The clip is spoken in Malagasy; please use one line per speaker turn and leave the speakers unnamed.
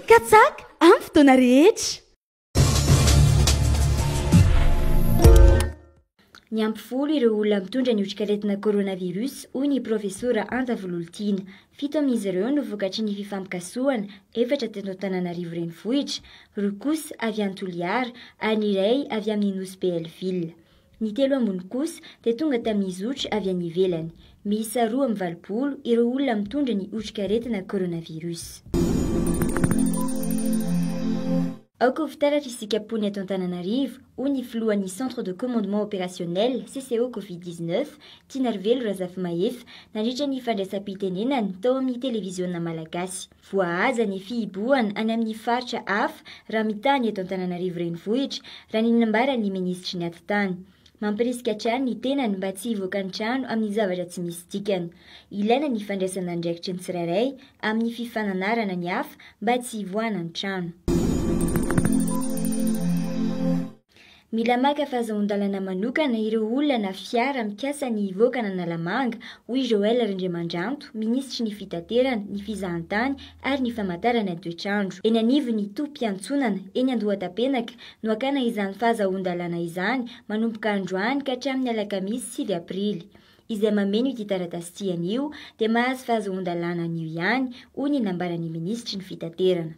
katsaka amin'ny fotoana rehetra.
Ny ampifolo ireo olona mitondra ny otrikaretina koronavirus hoy ny profesora Antavololtiana. 7 amin'izy ireo no vokatry ny fifampikasoana 4 teto Antananarivo renivohitra, 2 kosa avy any Toliara ary ny iray avy amin'ny Nosy Belleville. Ny 3 ambiny kosa dia tonga tamin'ny zotra avy any ivelany. Miisa 2 ireo olona mitondra ny otrikaretina koronavirus. Ao fitaratra isika pony eto Antananarivo hoy ny filohan'ny Centre de Commandement Opérationnel CCO Covid-19 Tianarivelo Razafimahefy nandritra ny fandraisam-pitenenany tao amin'ny televiziona malagasy. Voahaza ny fihibohana any amin'ny faritra hafa raha mitany eto Antananarivo renivohitra raha ny nambaran'ny ministry ny atitany. Mampirisika hatrany ny tenany mba tsy hivoaka ny trano amin'ny zavatra tsy misy dikany. Ilaina ny fandraisana andraikitry ny tsirairay amin'ny fifananarana ny hafa mba tsy hivoana ny trano. Mila maka fahazon-dalana manokana ireo olona na fiara mikasa ny hivoaka n'Analamanga hoy Joël Rindrimandranto, ministry ny fitaterana, ny fizahantany ary ny famantarana toetrandro. Eny anivon'ny topim-piantsonana eny Andohatapenaka no akana izany fahazon-dalana izany manomboka androany ka hatramin'ny alakamisy 9 aprily. Izay mameno ity taratasy ity anio dia mahazo fahazon-dalana anio ihany hoy ny nambaran'ny ministry ny fitaterana.